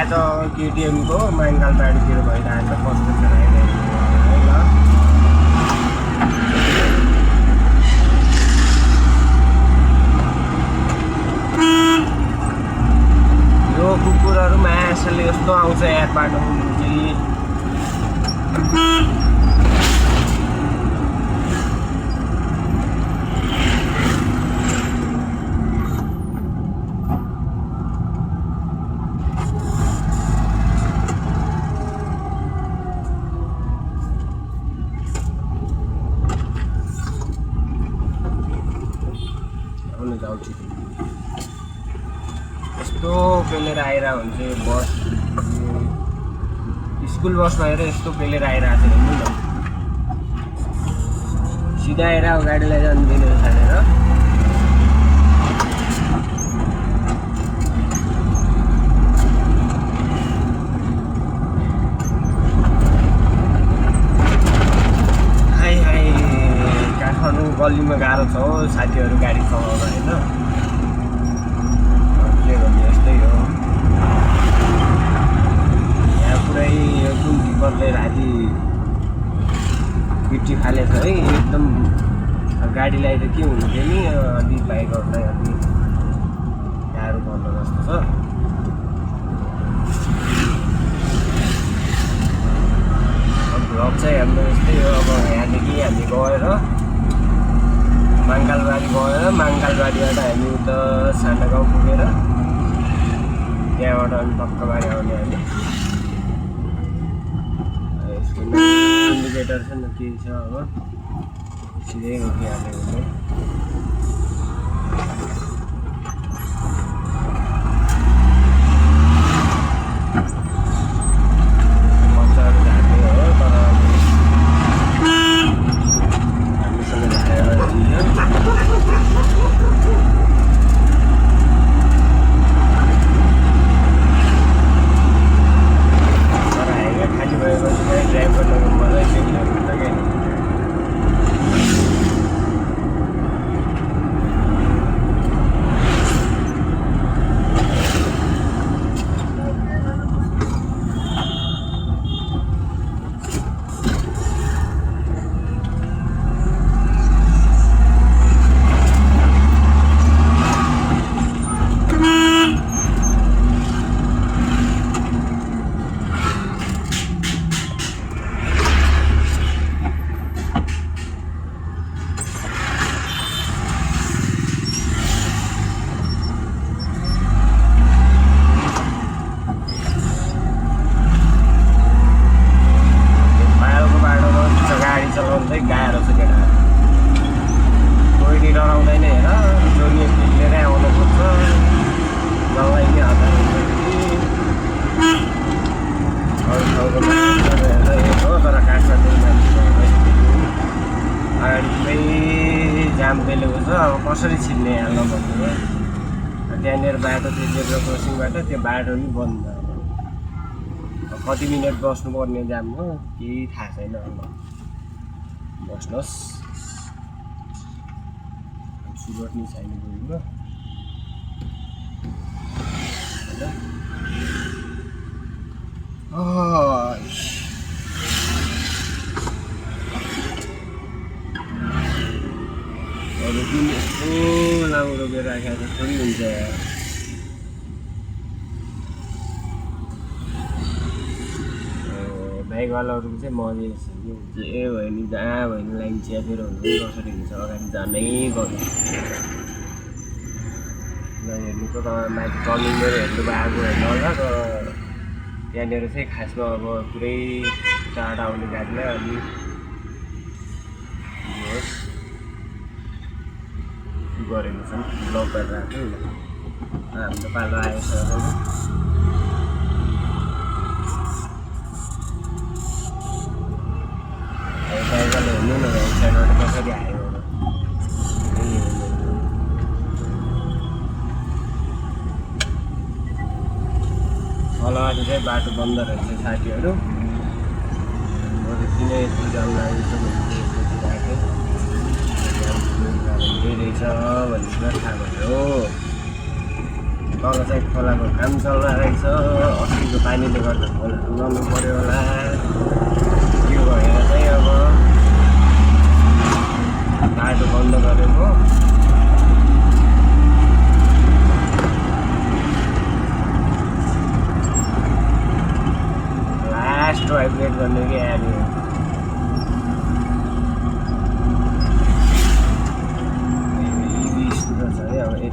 आज केटिएमको मङ्गलबारीतिर भइरहेको कस्तो छ आइरहेको है ल। यो कुकुरहरू मासले यस्तो आउँछ यार बाटोमा चाहिँ यस्तो पेलेर आइरहेको हुन्छ बस स्कुल बसमा हेरेर यस्तो पेलेर आइरहेको छ हेर्नु न सिधा आएर गाडीलाई जानिदिनु छानेर हाई हाई काठमाडौँ गल्लीमा गाह्रो छ हो साथीहरू गाडी चलाउन होइन के भन्ने यस्तै हो यहाँ पुरै यो कुन टिपरले राति पिटी फालेछ है एकदम गाडीलाई त के हुन्थ्यो नि अलि बाइकहरूलाई अलि गाह्रो पर्न जस्तो छ। भ्लग चाहिँ हाम्रो यस्तै हो अब यहाँदेखि हामी गएर मङ्गलबारी गएर मङ्गलबारीबाट हामी उता साना गाउँ पुगेर त्यहाँबाट अनि पक्काबारी आउने हामी यसको इन्डिकेटर छ नि के छ अब सिधै रोकिहाल्यो भने मजाहरू झार्ने हो तर हामीसँग झारेर दिन्छ कसरी छिर्ने हाल्न भन्ने त्यहाँनिर बाटो त्यो जेब्रा क्रसिङबाट त्यो बाटो नि बन्द कति मिनट बस्नुपर्ने जाम हो केही थाहा छैन अब बस्नुहोस् सुगत नि छैन गएको रोकिने यस्तो लामो रोकेर राखेको त थोरै हुन्छ बाइकवालाहरूको चाहिँ मजा छ जे भयो नि जहाँ भयो नि लाइन च्यापेर हुन्छ कसरी हुन्छ अगाडि जानै पर्छ नहेर्नु त माथि टर्निङ गरेर हेर्नु भएको होइन होला तर त्यहाँनिर चाहिँ खासमा अब पुरै टाढा आउने गाडीलाई अलि गरेको छन् ब्लक गरेर आएको हाम्रो पालो आएछ साइकल हेर्नु न साइडबाट कसरी आयो तलबाट चाहिँ बाटो बन्द रहेछ साथीहरू म त किन यति जाम लागेको छ भने सोचिरहेको धेरै रहेछ भन्ने कुरा थाहा भयो तल चाहिँ खोलाको काम चलिरहेको छ। अस्तिको पानीले गर्दा खोला लाउनु पऱ्यो होला। त्यो भएर चाहिँ अब बाटो बन्द गरेको। लास्ट भाइब्रेट गर्ने कि आयो छ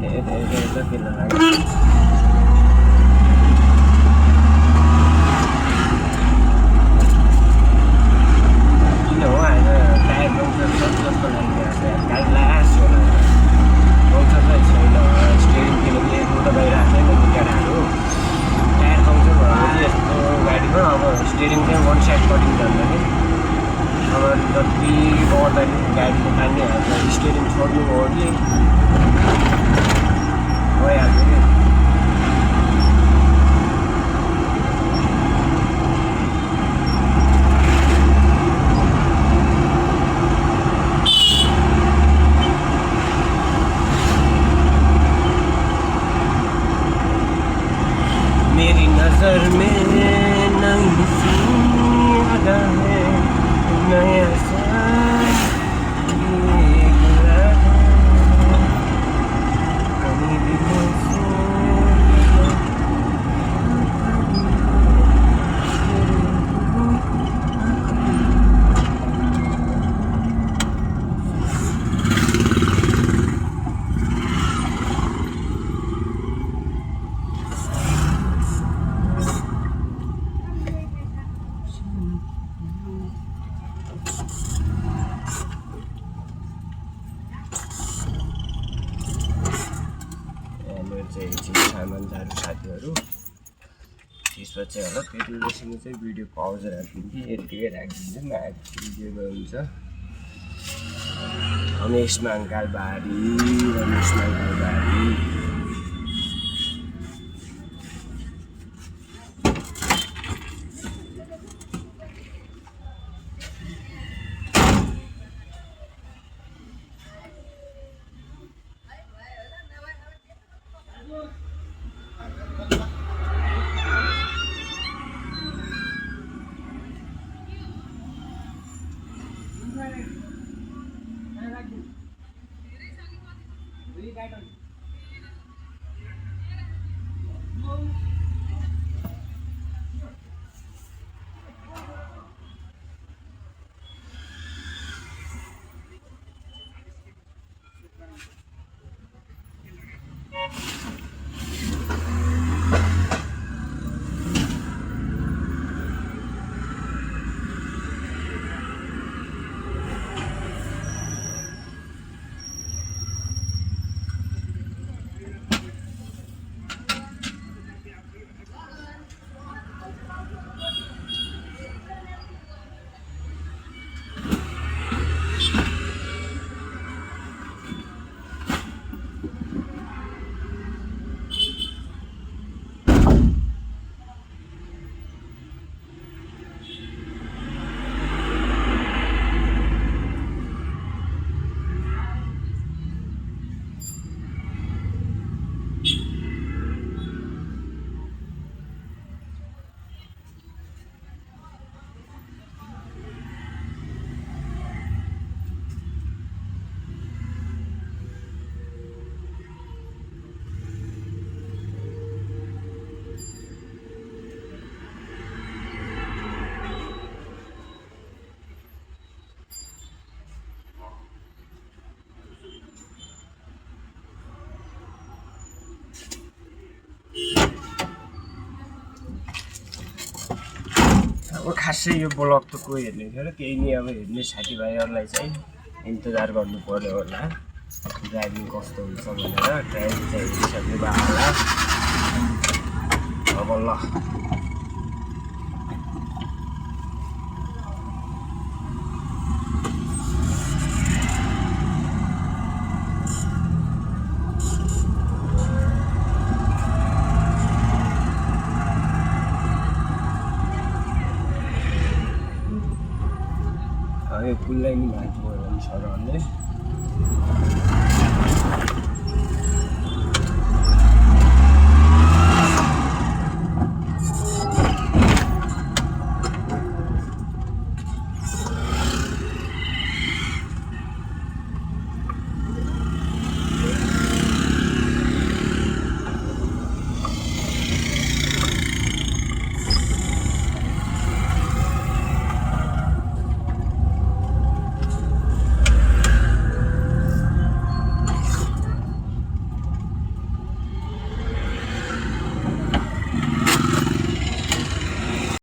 है। अब यता किन लाग्यो किन हो आज टायर पङ्चर छ जस्तो लागिरहेको छ। गाडी लास्ट होला पङ्चर चाहिँ छैन। स्टेरिङ किनकि रोड गइरहेको छैन केटाहरू। टायर पङ्चर भयो भने यस्तो गाडीमा अब स्टेरिङ चाहिँ वान साइड कटिङ जान्छ कि अब जति बढ्दाखेरि गाडीको पानी हाल्छ। स्टेरिङ छोड्नु हो कि भइहाल्छ कि। मेरी नजर में नई सी अदा है नया सा सामान झारू साथीहरू। त्यसपछि होला फेरि मसँग चाहिँ भिडियो पाउज राखिदिन्छु। यतिकै राखिदिन्छु भिडियो हुन्छ। रमेश मङ्गाल बारी। अब खासै यो ब्लग त कोही हेर्ने थियो र केही नि अब हेर्ने साथीभाइहरूलाई चाहिँ इन्तजार गर्नु पर्यो होला ड्राइभिङ कस्तो हुन्छ भनेर। ड्राइभिङ चाहिँ हेरिसक्नु भयो होला। अब ल यो पुललाई नि भाइ सरहरूले